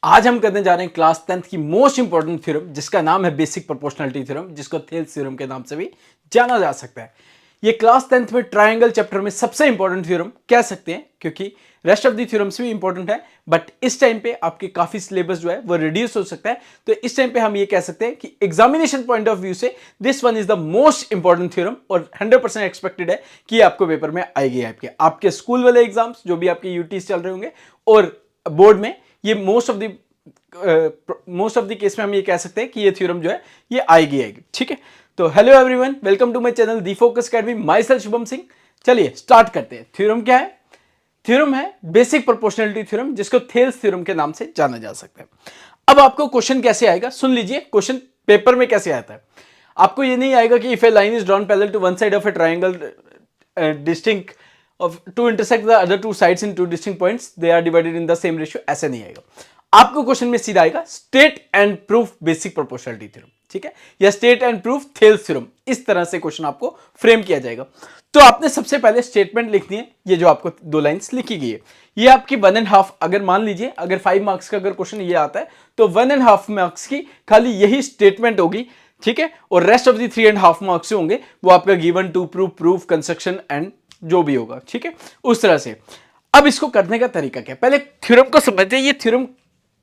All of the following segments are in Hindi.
आज हम करने जा रहे हैं क्लास 10th की मोस्ट इंपॉर्टेंट थ्योरम जिसका नाम है बेसिक प्रोपोर्शनलिटी थ्योरम, जिसको थेल्स थ्योरम के नाम से भी जाना जा सकता है। ये क्लास 10th में ट्रायंगल चैप्टर में सबसे इंपॉर्टेंट थ्योरम कह सकते हैं, क्योंकि रेस्ट ऑफ दी थ्योरम्स भी इंपॉर्टेंट है, बट इस टाइम पे आपके काफी सिलेबस जो है वो रिड्यूस हो सकता है। तो इस टाइम पे हम ये कह सकते हैं कि एग्जामिनेशन पॉइंट ऑफ व्यू से this one is the most important theorem और 100% एक्सपेक्टेड है कि आपको पेपर में आएगी। आपके स्कूल वाले एग्जाम्स जो भी आपके यूटीज चल रहे होंगे और बोर्ड में ये मोस्ट ऑफ द केस में हम ये कह सकते हैं कि ये थ्योरम जो है ये आएगी। ठीक है, तो hello everyone, welcome to my channel the Focus Academy, myself Shubham Singh. चलिए स्टार्ट करते हैं। थ्योरम क्या है? थ्योरम है बेसिक प्रोपोर्शनलिटी थ्योरम, जिसको थेल्स थ्योरम के नाम से जाना जा सकता है। अब आपको क्वेश्चन कैसे आएगा सुन लीजिए। क्वेश्चन पेपर में कैसे आता है, आपको ये नहीं आएगा कि if a line is drawn parallel to one side of a triangle distinct of to intersect the other two sides in two distinct points, they are divided in the same ratio, ऐसे नहीं आएगा। आपको क्वेश्चन में सीधा आएगा state and proof basic proportionality theorem, ठीक है, या state and proof Thales theorem. इस तरह से क्वेश्चन आपको फ्रेम किया जाएगा। तो आपने सबसे पहले स्टेटमेंट लिखनी है, ये जो आपको दो लाइंस लिखी गई है, ये आपकी 1.5, अगर मान लीजिए अगर 5 मार्क्स का अगर क्वेश्चन ये आता है तो 1.5 मार्क्स की खाली यही स्टेटमेंट होगी, ठीक है, और रेस्ट ऑफ दी 3.5 मार्क्स जो होंगे वो आपका given, to proof, proof, construction and जो भी होगा, ठीक है, उस तरह से। अब इसको करने का तरीका क्या है, पहले थ्योरम को समझते हैं, ये थ्योरम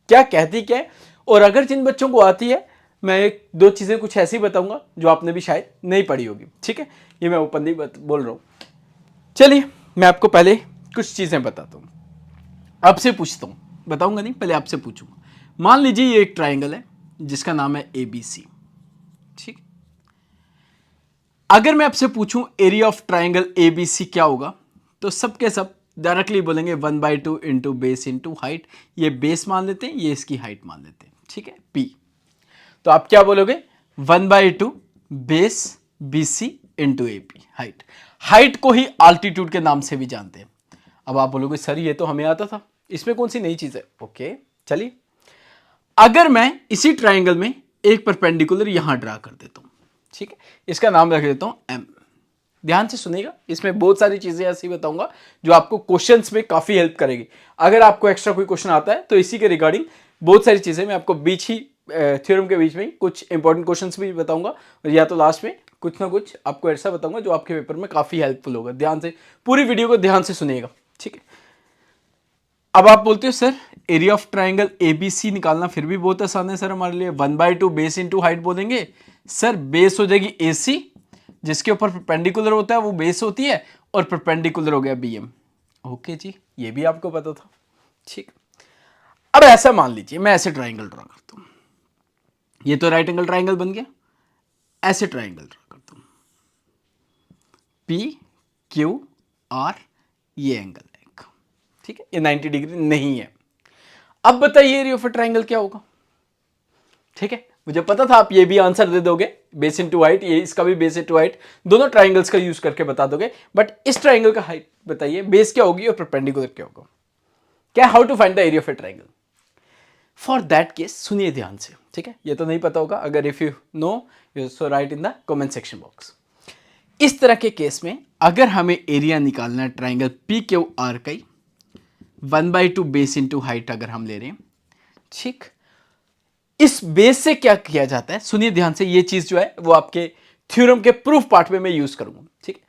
क्या कहती क्या है, और अगर जिन बच्चों को आती है मैं एक दो चीजें कुछ ऐसी बताऊंगा जो आपने भी शायद नहीं पढ़ी होगी, ठीक है, ये मैं ओपनली बोल रहा हूं। चलिए मैं आपको पहले कुछ चीजें बताता हूं, आपसे पूछता हूं, बताऊंगा नहीं, पहले आपसे पूछूंगा। मान लीजिए ये एक ट्राइंगल है जिसका नाम है ABC, ठीक। अगर मैं आपसे पूछूं एरिया ऑफ ट्राइंगल ABC क्या होगा, तो सबके सब डायरेक्टली बोलेंगे 1/2 इंटू बेस इंटू हाइट। ये बेस मान लेते हैं, ये इसकी हाइट मान लेते हैं, ठीक है, P। तो आप क्या बोलोगे? 1/2 base BC into AP height. Height को ही आल्टीट्यूड के नाम से भी जानते हैं। अब आप बोलोगे सर ये तो हमें आता था, इसमें कौन सी नई चीज है? ओके चलिए, अगर मैं इसी ट्राइंगल में एक परपेंडिकुलर यहां ड्रा कर देता हूं, ठीक है, इसका नाम रख देता हूं M। ध्यान से सुनिएगा, इसमें बहुत सारी चीजें ऐसी बताऊंगा जो आपको क्वेश्चंस में काफी हेल्प करेगी। अगर आपको एक्स्ट्रा कोई क्वेश्चन आता है तो इसी के रिगार्डिंग बहुत सारी चीजें मैं आपको बीच ही थ्योरम के बीच में कुछ इंपॉर्टेंट क्वेश्चंस भी बताऊंगा, या तो लास्ट में कुछ ना कुछ आपको ऐसा बताऊंगा जो आपके पेपर में काफी हेल्पफुल होगा। ध्यान से पूरी वीडियो को ध्यान से सुनिएगा, ठीक है। अब आप बोलते हो sir area of triangle ABC निकालना फिर भी बहुत आसान है सर हमारे लिए, 1/2 बेस इंटू हाइट बोलेंगे। सर बेस हो जाएगी AC, जिसके ऊपर परपेंडिकुलर होता है वो बेस होती है, और परपेंडिकुलर हो गया BM। ओके जी, ये भी आपको पता था, ठीक। अब ऐसा मान लीजिए मैं ऐसे ट्राइंगल ड्रा करता हूं, ये तो राइट एंगल ट्राइंगल बन गया। ऐसे ट्राइंगल ड्रा करता हूं, PQR, ये एंगल है, ठीक है, ये 90 डिग्री नहीं है। अब बताइए एरिया ऑफ ट्राइंगल क्या होगा? ठीक है, मुझे पता था आप ये भी आंसर दे दोगे, बेस इनटू हाइट, ये इसका भी बेस इनटू हाइट, दोनों ट्राइंगल्स का यूज करके बता दोगे, बट इस ट्राइंगल का हाइट बताइए, बेस क्या होगी और परपेंडिकुलर क्या होगा? क्या, how to find the area of a triangle? For that case सुनिए ध्यान से, ठीक है, ये तो नहीं पता होगा, अगर if you know so right in the comment section box. इस तरह के केस में अगर हमें एरिया निकालना है ट्राइंगल PQR का, 1/2 बेस इंटू हाइट अगर हम ले रहे हैं, ठीक, इस बेस से क्या किया जाता है सुनिए ध्यान से, ये चीज जो है वो आपके थ्योरम के प्रूफ पार्ट में मैं यूज करूंगा, ठीक।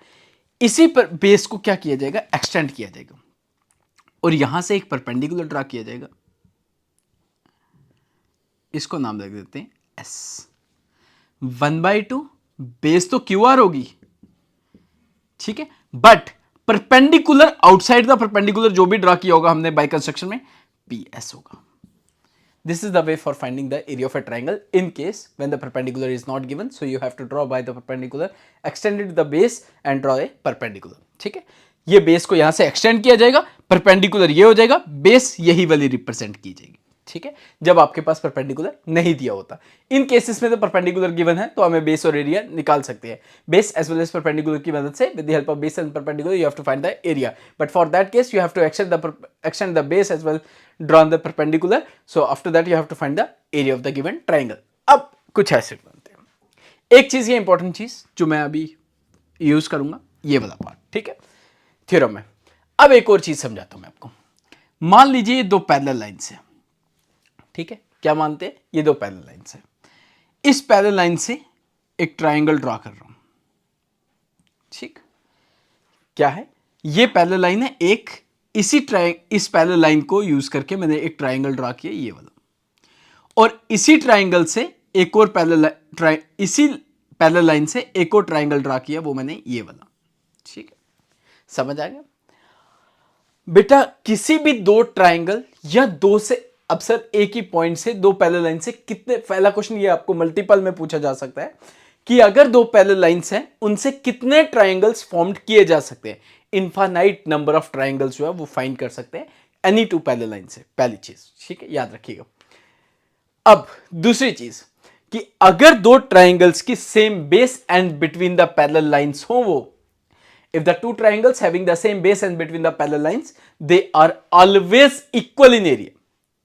इसी पर बेस को क्या किया जाएगा? एक्सटेंड किया जाएगा, और यहां से एक परपेंडिकुलर ड्रा किया जाएगा, इसको नाम रख देते हैं S। 1/2 बेस तो QR होगी, ठीक है, but perpendicular outside the perpendicular जो भी ड्रा किया होगा हमने बाय कंस्ट्रक्शन में, PS होगा। This is the way for finding the area of a triangle in case when the perpendicular is not given. So you have to draw by the perpendicular, extend it to the base and draw a perpendicular. ठीक है, ये बेस को यहां से एक्सटेंड किया जाएगा, परपेंडिकुलर ये हो जाएगा, बेस यही वाली रिप्रेजेंट की जाएगी, ठीक है, जब आपके पास परपेंडिकुलर नहीं दिया होता। इन केसेस में तो परपेंडिकुलर गिवन है तो हमें बेस और एरिया निकाल सकते हैं, base as well as perpendicular की मदद से, with the help of base and perpendicular you have to find the area, but for that case you have to extend the base as well, draw on the perpendicular, so after that you have to find the area of the given triangle। अब कुछ ऐसे बनते हैं, एक चीज ये इंपॉर्टेंट चीज जो मैं अभी यूज करूंगा, ये वाला पार्ट, ठीक है, थ्योरम में। अब एक और चीज समझाता हूं मैं आपको। मान लीजिए ये दो पैरेलल लाइंस है, ठीक है, क्या मानते हैं, ये दो पैरेलल लाइंस है, इस पैरेलल लाइन से एक ट्राइंगल ड्रॉ कर रहा हूं। ठीक, क्या है, ये पैरेलल लाइन है एक, इस पैरेलल लाइन को यूज करके मैंने एक ट्राइंगल ड्रॉ किया ये वाला, और इसी ट्राइंगल से एक और इसी पैरेलल लाइन से एक और ट्राइंगल ड्रॉ किया, वो मैंने ये वाला। ठीक है, समझ आ गया बेटा। किसी भी दो ट्राइंगल या दो से, अब सर एक ही पॉइंट से दो पैरेलल लाइन से कितने, पहला क्वेश्चन ये आपको मल्टीपल में पूछा जा सकता है कि अगर दो पैरेलल लाइंस हैं उनसे कितने ट्राइंगल्स फॉर्म्ड किए जा सकते हैं। इनफाइनाइट नंबर ऑफ ट्राइंगल्स जो है वो फाइंड कर सकते हैं एनी टू पैरेलल लाइन से, पहली चीज। ठीक है, याद रखिएगा। अब दूसरी चीज कि अगर दो ट्राइंगल्स की same base and between the parallel lines हो, वो if the two triangles having the same base and between the parallel lines they are always equal in area।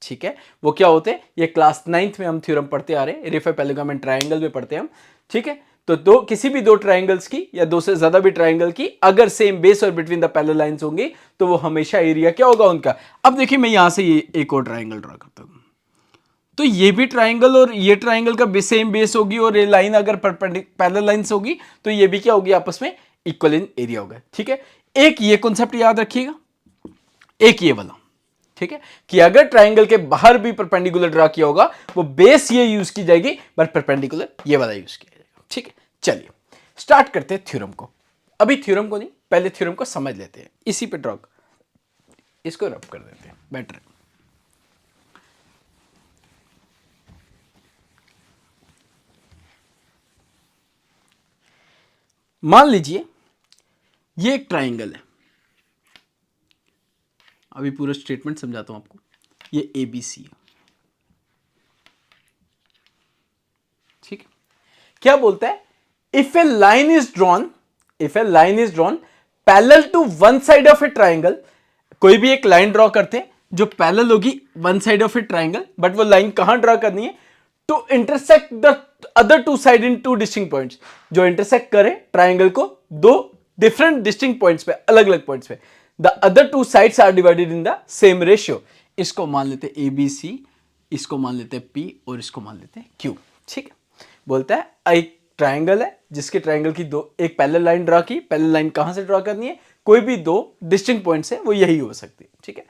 ठीक है, वो क्या होते हैं, ये क्लास 9th में हम थ्योरम पढ़ते आ रहे हैं, रेफाइलोगेमेंट ट्राइंगल में पढ़ते हैं हम। ठीक है, तो किसी भी दो ट्राइंगल्स की या दो से ज्यादा भी ट्राइंगल की अगर सेम बेस और बिटवीन द पैरेलल लाइंस होंगी तो वो हमेशा एरिया क्या होगा उनका। अब देखिए मैं यहां से ये एक और ट्राइंगल ड्रॉ करता हूं, तो ये भी ट्राइंगल और ये ट्राइंगल का सेम बेस होगी, और ये लाइन अगर पैरेलल लाइंस होगी तो ये भी क्या होगी, आपस में इक्वल इन एरिया होगा। ठीक है, एक ये कॉन्सेप्ट याद रखिएगा, एक ये वाला। ठीक है, कि अगर ट्राइंगल के बाहर भी परपेंडिकुलर ड्रा किया होगा वो बेस ये यूज की जाएगी, बट परपेंडिकुलर ये वाला यूज किया जाएगा। ठीक है, चलिए स्टार्ट करते हैं थ्योरम को। अभी थ्योरम को नहीं, पहले थ्योरम को समझ लेते हैं, इसी पे ड्रॉ, इसको रब कर देते हैं, बेटर। मान लीजिए ये एक ट्राइंगल है, अभी पूरा स्टेटमेंट समझाता हूं आपको। ये ABC है। ठीक है, क्या बोलता है, if a line is drawn parallel to one side of a triangle, कोई भी एक लाइन ड्रॉ करते हैं जो पैरेलल होगी one side of a triangle, but वो लाइन कहां ड्रॉ करनी है, to intersect the other two side in two distinct points, जो इंटरसेक्ट करे ट्राइंगल को दो डिफरेंट डिस्टिंक्ट पॉइंट्स पे, अलग अलग पॉइंट्स पे। The other two sides are divided in the same ratio. इसको मान लेते हैं ABC, इसको मान लेते हैं P और इसको मान लेते हैं Q। ठीक है, बोलता है एक ट्राइंगल है जिसके ट्राइंगल की दो, एक पैरेलल लाइन ड्रॉ की, पैरेलल लाइन कहां से ड्रॉ करनी है, कोई भी दो डिस्टिंक्ट पॉइंट्स है वो यही हो सकती है। ठीक है,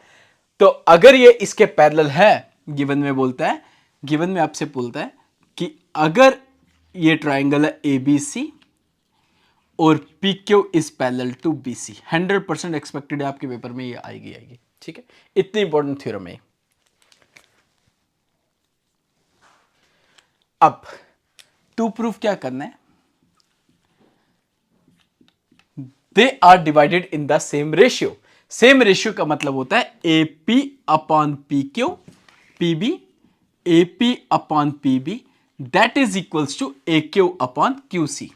तो अगर ये इसके पैरेलल है, गिवन में बोलता है, गिवन में आपसे बोलता है कि अगर ये ट्राइंगल है ABC और PQ is parallel to BC, 100% expected है आपके पेपर में ये आएगी। ठीक है, इतनी इंपॉर्टेंट थ्योरम है। अब टू प्रूफ क्या करना है, they are divided in the same ratio. Same ratio का मतलब होता है AP upon PQ, PB, AP upon PB, that is equals to AQ upon QC।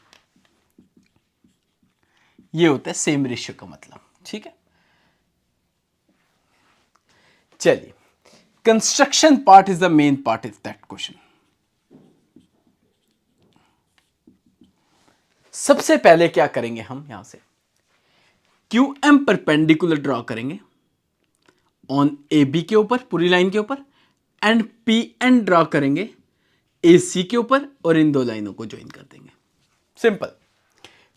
ये होता है सेम रेशियो का मतलब। ठीक है, चलिए construction part is the main part is that question. सबसे पहले क्या करेंगे हम, यहां से QM परपेंडिकुलर ड्रॉ करेंगे ऑन AB के ऊपर, पूरी लाइन के ऊपर, एंड PN ड्रॉ करेंगे AC के ऊपर, और इन दो लाइनों को ज्वाइन कर देंगे। सिंपल,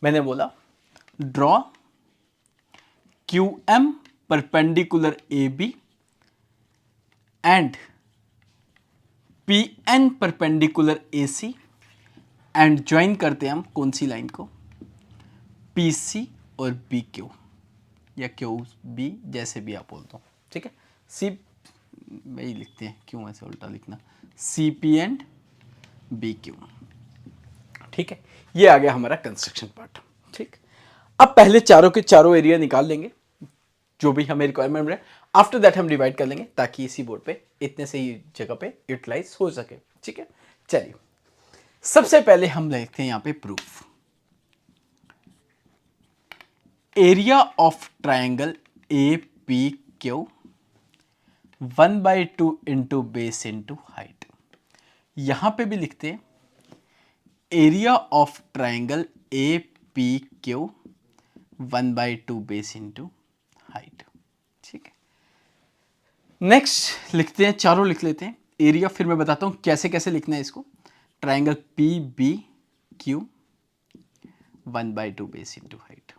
मैंने बोला draw QM perpendicular AB and PN perpendicular AC, and join करते हैं हम कौन सी लाइन को, PC और BQ या QB, जैसे भी आप बोल दो। ठीक है, C वही लिखते हैं, क्यों ऐसे उल्टा लिखना, CP एंड BQ। ठीक है, ये आ गया हमारा कंस्ट्रक्शन पार्ट। ठीक, अब पहले चारों के चारों एरिया निकाल लेंगे जो भी हमें रिक्वायरमेंट है, आफ्टर दैट हम डिवाइड कर लेंगे ताकि इसी बोर्ड पे इतने से ही जगह पे यूटिलाइज हो सके। ठीक है, चलिए सबसे पहले हम लिखते हैं यहां पे proof. Area of triangle APQ 1/2 into base into height. यहां पे भी लिखते हैं area of triangle APQ 1/2 base into height. ठीक है, नेक्स्ट लिखते हैं, चारों लिख लेते हैं, एरिया फिर मैं बताता हूँ कैसे कैसे लिखना है इसको। Triangle P B Q 1/2 base into height.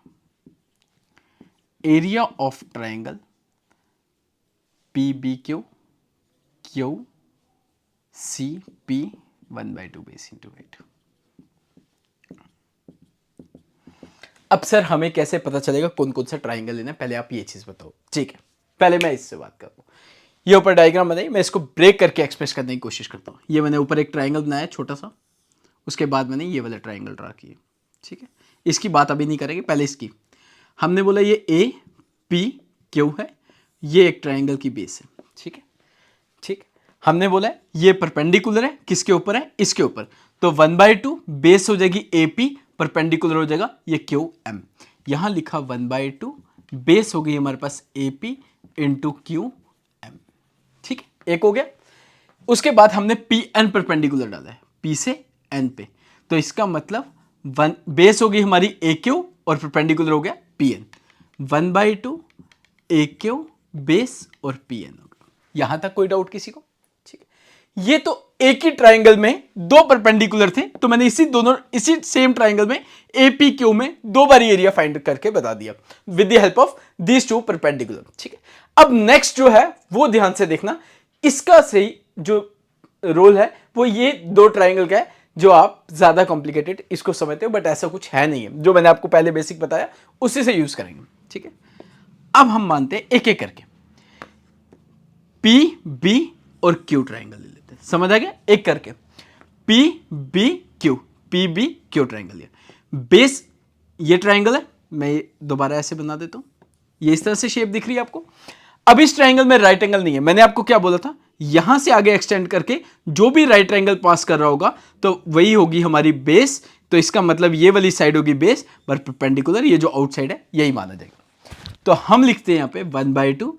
Area of triangle P B Q Q C P 1/2 base into height. अब सर हमें कैसे पता चलेगा कौन कौन सा ट्राइंगल लेना है, पहले आप ये चीज बताओ। ठीक है, पहले मैं इससे बात करता हूँ। ये ऊपर डायग्राम बनाई, मैं इसको ब्रेक करके एक्सप्रेस करने की कोशिश करता हूँ। ये मैंने ऊपर एक ट्राइंगल बनाया छोटा सा, उसके बाद मैंने ये वाला ट्राइंगल ड्रा किया। ठीक है, इसकी बात अभी नहीं करेंगे, पहले इसकी। हमने बोला ये ए पी क्यू है, ये एक ट्राइंगल की बेस है। ठीक है, ठीक, हमने बोला है ये परपेंडिकुलर है, किसके ऊपर है, इसके ऊपर। तो 1/2 बेस हो जाएगी ए पी, परपेंडिकुलर हो जाएगा ये क्यू एम। यहां लिखा 1/2 बेस हो गई हमारे पास A P into Q M. ठीक है, एक हो गया। उसके बाद हमने पी एन परपेंडिकुलर डाला है, पी से एन पे, तो इसका मतलब बेस हो गई हमारी ए क्यू और परपेंडिकुलर हो गया पी एन। 1/2 ए क्यू बेस और पी एन हो गया। यहां तक कोई डाउट किसी को? ठीक है, ये तो एक ही ट्राइंगल में दो परपेंडिकुलर थे, तो मैंने इसी सेम ट्राइंगल में ए पी क्यू में दो बार एरिया फाइंड करके बता दिया with the help of these two perpendicular. ठीक है, अब नेक्स्ट जो है वो ध्यान से देखना, इसका सही जो रोल है वो ये दो ट्राइंगल का है, जो आप ज्यादा कॉम्प्लिकेटेड इसको समझते हो, बट ऐसा कुछ है नहीं है। जो मैंने आपको पहले बेसिक बताया उसी से यूज करेंगे। ठीक है, अब हम मानते हैं एक एक करके पी बी और क्यू ट्राइंगल ले लेते हैं। समझ आ गया? एक करके P B Q, P B Q triangle लिया। बेस ये ट्राइंगल है, मैं दोबारा ऐसे बना देता हूं, ये इस तरह से शेप दिख रही है आपको। अब इस ट्राइंगल में राइट एंगल नहीं है, मैंने आपको क्या बोला था, यहां से आगे एक्सटेंड करके जो भी राइट एंगल पास कर रहा होगा तो वही होगी हमारी बेस। तो इसका मतलब ये वाली साइड होगी बेस, पर परपेंडिकुलर ये जो आउटसाइड है यही माना जाएगा। तो हम लिखते हैं यहां पे 1/2,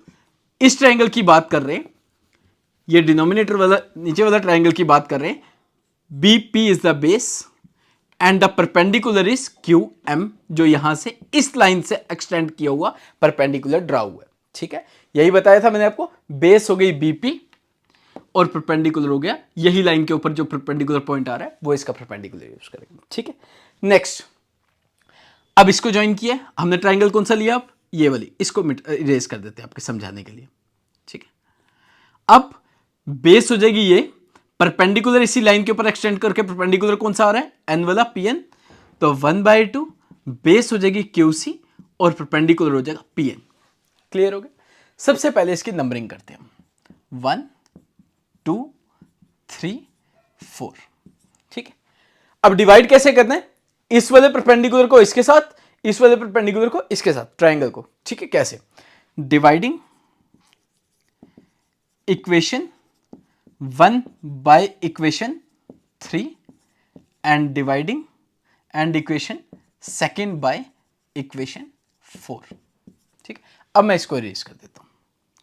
इस ट्राइंगल की बात कर रहे हैं, ये डिनोमिनेटर वाला नीचे वाला ट्राइंगल की बात कर रहे हैं। B P is the base and the perpendicular is Q M, जो यहां से इस लाइन से एक्सटेंड किया हुआ परपेंडिकुलर ड्रा हुआ है। ठीक है, यही बताया था मैंने आपको, बेस हो गई बीपी और परपेंडिकुलर हो गया यही लाइन के ऊपर जो परपेंडिकुलर पॉइंट आ रहा है वो इसका परपेंडिकुलर यूज करेंगे। ठीक है, नेक्स्ट, अब इसको ज्वाइन किया हमने, ट्राइंगल कौन सा लिया, अब ये वाली, इसको इरेज कर देते हैं आपके समझाने के लिए। ठीक है, अब बेस हो जाएगी ये, परपेंडिकुलर इसी लाइन के ऊपर एक्सटेंड करके परपेंडिकुलर कौन सा आ रहा है, एन वाला पी एन। तो 1/2 बेस हो जाएगी क्यू सी और परपेंडिकुलर हो जाएगा पी एन। क्लियर हो गया? सबसे पहले इसकी नंबरिंग करते हैं, 1 2 3 4। ठीक है, अब डिवाइड कैसे करना है, इस वाले परपेंडिकुलर को इसके साथ, इस वाले परपेंडिकुलर को इसके साथ, ट्राइंगल को। ठीक है, कैसे? Dividing equation 1 by equation 3 and dividing and equation 2 by equation 4। ठीक है, अब मैं इसको इरेज कर देता हूं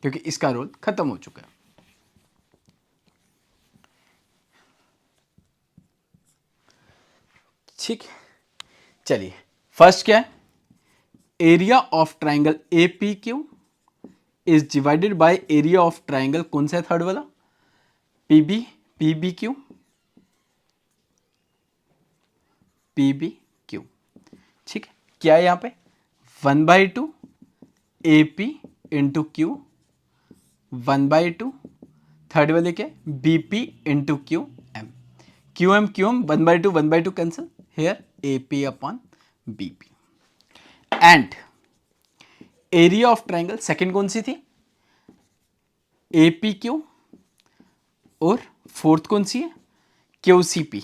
क्योंकि इसका रोल खत्म हो चुका है। ठीक है, चलिए फर्स्ट क्या है, area of triangle A P Q is divided by area of triangle कौन सा है, थर्ड वाला, P B Q, P B Q. ठीक है, क्या है यहां पे, 1/2 A P into Q, 1/2 third वाले क्या, B P into Q M. Q M 1/2 cancel, here A P upon B P. And area of triangle second कौन सी थी, ए पी क्यू, और फोर्थ कौन सी है, क्यू सी पी।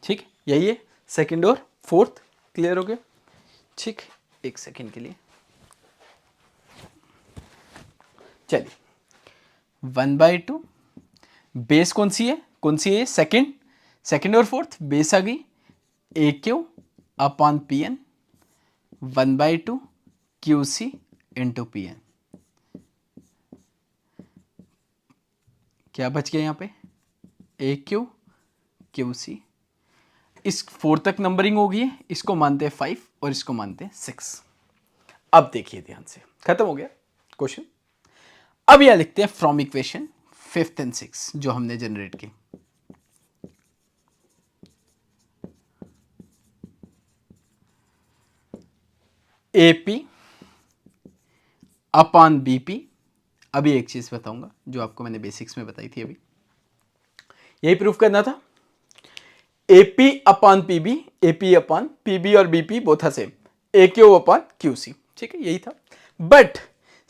ठीक, यही है सेकेंड और फोर्थ। क्लियर हो गया? ठीक, एक सेकेंड के लिए चलिए, 1/2 बेस कौन सी है, सेकेंड और फोर्थ बेस आ गई, A Q upon P N, 1/2 Q C into P N. क्या बच गया यहां पे, ए क्यू सी। इस 4 तक नंबरिंग हो गई है, इसको मानते हैं 5 और इसको मानते हैं 6। अब देखिए ध्यान से, खत्म हो गया क्वेश्चन। अब यह लिखते हैं from equation 5th and 6th जो हमने जनरेट की। AP upon BP। अभी एक चीज बताऊंगा जो आपको मैंने बेसिक्स में बताई थी, अभी यही प्रूफ करना था। AP upon PB, AP upon PB और BP both are same, AQ upon QC, ठीक है, यही था। बट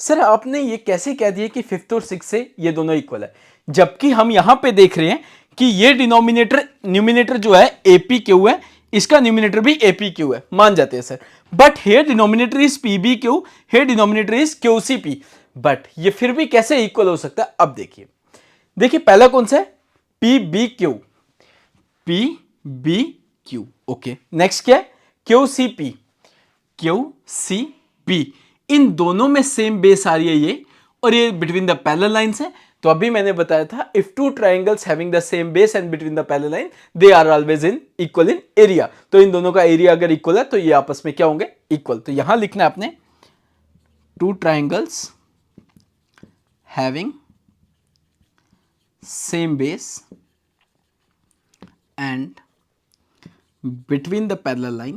सर आपने ये कैसे कह दिया कि 5th और 6th से ये दोनों इक्वल है, जबकि हम यहां पे देख रहे हैं कि ये डिनोमिनेटर न्यूमिनेटर जो है APQ है, इसका न्यूमिनेटर भी APQ है, मान जाते हैं sir. But here denominator is PBQ, here denominator is QCP, but ये फिर भी कैसे इक्वल हो सकता है? अब देखिए पहला कौन सा है? PBQ, PBQ, okay. नेक्स्ट क्या है? QCP, QCP। इन दोनों में सेम बेस आ रही है ये, और ये बिटवीन द पैरेलल लाइंस है। तो अभी मैंने बताया था if two triangles having the same base and between the parallel line they are always in equal in area. तो इन दोनों का एरिया अगर इक्वल है तो ये आपस में क्या होंगे? इक्वल। तो यहां लिखना है आपने to triangles having same base and between the parallel line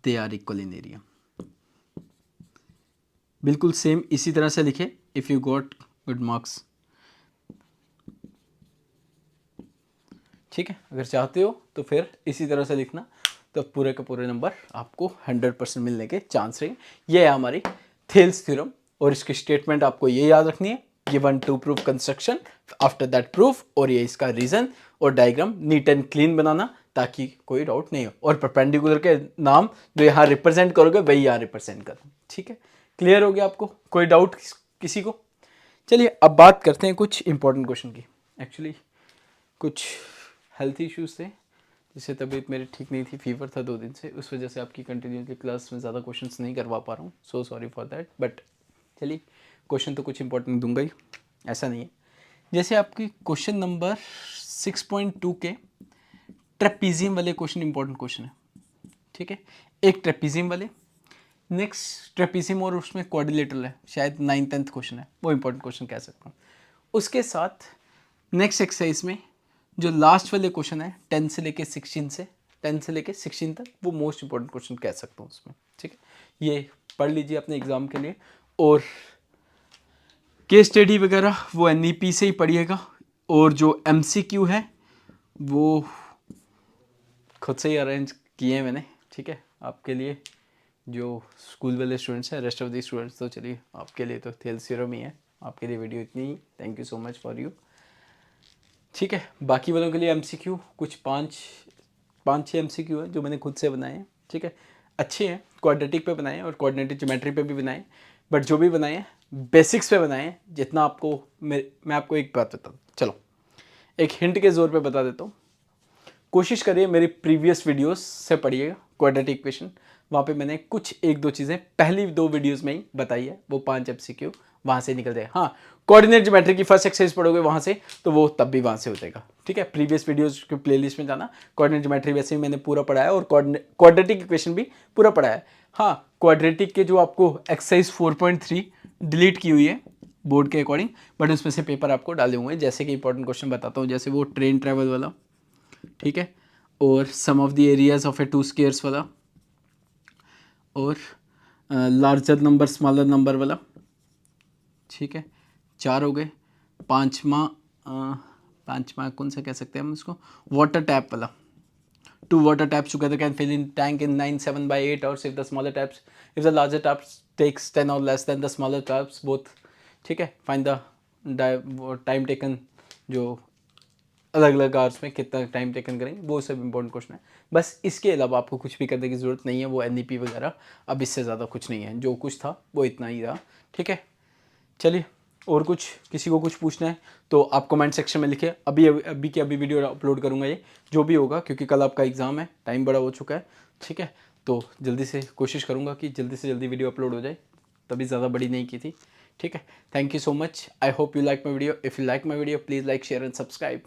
they are equal in area। बिल्कुल सेम इसी तरह से लिखे if you got good marks, ठीक है। अगर चाहते हो तो फिर इसी तरह से लिखना, तो पूरे के पूरे नंबर आपको 100% मिलने के चांस रहेंगे। ये है हमारी थेल्स थ्योरम, और इसकी स्टेटमेंट आपको ये याद रखनी है, given to proof construction, after that proof, और ये इसका रीजन और डायग्राम नीट एंड क्लीन बनाना ताकि कोई डाउट नहीं हो। और परपेंडिकुलर के नाम जो यहाँ रिप्रेजेंट करोगे वही यहाँ रिप्रेजेंट करना, ठीक है। क्लियर हो गया आपको? कोई डाउट किसी को? चलिए अब बात करते हैं कुछ इंपॉर्टेंट क्वेश्चन की। एक्चुअली कुछ हेल्थ इश्यूज थे, जिससे तबीयत मेरी ठीक नहीं थी, फीवर था 2 दिन से, उस वजह से आपकी कंटिन्यूसली क्लास में ज़्यादा क्वेश्चंस नहीं करवा पा रहा हूँ, so sorry for that. But चलिए क्वेश्चन तो कुछ इंपॉर्टेंट दूंगा ही, ऐसा नहीं है। जैसे आपकी क्वेश्चन नंबर 6.2 के ट्रेपीजियम वाले क्वेश्चन इंपॉर्टेंट क्वेश्चन है, ठीक है। एक ट्रेपीजियम वाले, नेक्स्ट ट्रेपीजियम और उसमें क्वाड्रिलेटरल है, शायद 9th-10th क्वेश्चन है, वो इंपॉर्टेंट क्वेश्चन कह सकता हूँ। उसके साथ नेक्स्ट एक्सरसाइज में जो लास्ट वाले क्वेश्चन है 10 से लेके 16 तक, वो मोस्ट इंपॉर्टेंट क्वेश्चन कह सकता हूँ उसमें, ठीक है। ये पढ़ लीजिए अपने एग्जाम के लिए, और केस स्टडी वगैरह वो NEP से ही पढ़िएगा, और जो MCQ है वो खुद से ही अरेंज किए हैं मैंने, ठीक है, आपके लिए। जो स्कूल वाले स्टूडेंट्स हैं, रेस्ट ऑफ द स्टूडेंट्स तो चलिए आपके लिए तो थेल्स थ्योरम ही है, आपके लिए वीडियो इतनी ही। Thank you so much for you, ठीक है। बाकी वालों के लिए MCQ कुछ 5-6 MCQ है जो मैंने खुद से बनाए हैं, ठीक है। अच्छे हैं, क्वाड्रेटिक पे बनाए हैं और कोऑर्डिनेटेड ज्योमेट्री पे भी बनाए हैं, बट जो भी बनाए हैं बेसिक्स पे बनाए हैं। जितना आपको मैं आपको एक बात बताता हूँ, चलो एक हिंट के जोर पे बता देता हूँ। कोशिश करिए मेरी प्रीवियस वीडियोस से पढ़िएगा क्वाड्रेटिक इक्वेशन, वहाँ पे मैंने कुछ 1-2 चीज़ें पहली 2 वीडियोस में ही बताई है, वो 5 MCQ वहाँ से निकल जाए। हाँ, कोऑर्डिनेट ज्योमेट्री की फर्स्ट एक्सरसाइज पढ़ोगे वहाँ से, तो वो तब भी वहाँ से हो जाएगा, ठीक है। प्रीवियस वीडियोस के प्लेलिस्ट में जाना, कोऑर्डिनेट ज्योमेट्री वैसे ही मैंने पूरा पढ़ाया, और क्वाड्रेटिक इक्वेशन भी पूरा पढ़ाया है। हाँ, क्वाड्रेटिक के जो आपको एक्सरसाइज 4.3 डिलीट की हुई है बोर्ड के अकॉर्डिंग, बट उसमें से पेपर आपको डाले हुए हैं। जैसे कि इंपॉर्टेंट क्वेश्चन बताता हूँ, जैसे वो ट्रेन ट्रैवल वाला, ठीक है, और sum of the areas of a 2 squares वाला, और लार्जर नंबर स्मॉलर नंबर वाला, ठीक है। 4 हो गए। पांचवा कौन सा कह सकते हैं हम इसको? वाटर टैप वाला। 2 water taps together can fill in tank in 9/7/8 hours if the smaller taps, if the larger taps takes 10 or less than the smaller taps both, ठीक है। फाइंड द टाइम टेकन, जो अलग अलग आवर्स में कितना टाइम टेकन करेंगे, वो सब इंपॉर्टेंट क्वेश्चन है। बस इसके अलावा आपको कुछ भी करने की ज़रूरत नहीं है, वो NEP वगैरह अब इससे ज़्यादा कुछ नहीं है, जो कुछ था वो इतना ही रहा, ठीक है। चलिए, और कुछ किसी को कुछ पूछना है तो आप कमेंट सेक्शन में लिखिए। अभी की अभी वीडियो अपलोड करूँगा ये जो भी होगा, क्योंकि कल आपका एग्ज़ाम है, टाइम बड़ा हो चुका है, ठीक है। तो जल्दी से कोशिश करूँगा कि जल्दी से जल्दी वीडियो अपलोड हो जाए, तभी ज़्यादा बड़ी नहीं की थी, ठीक है। Thank you so much, I hope you like my video. If you like my video please like, share and subscribe.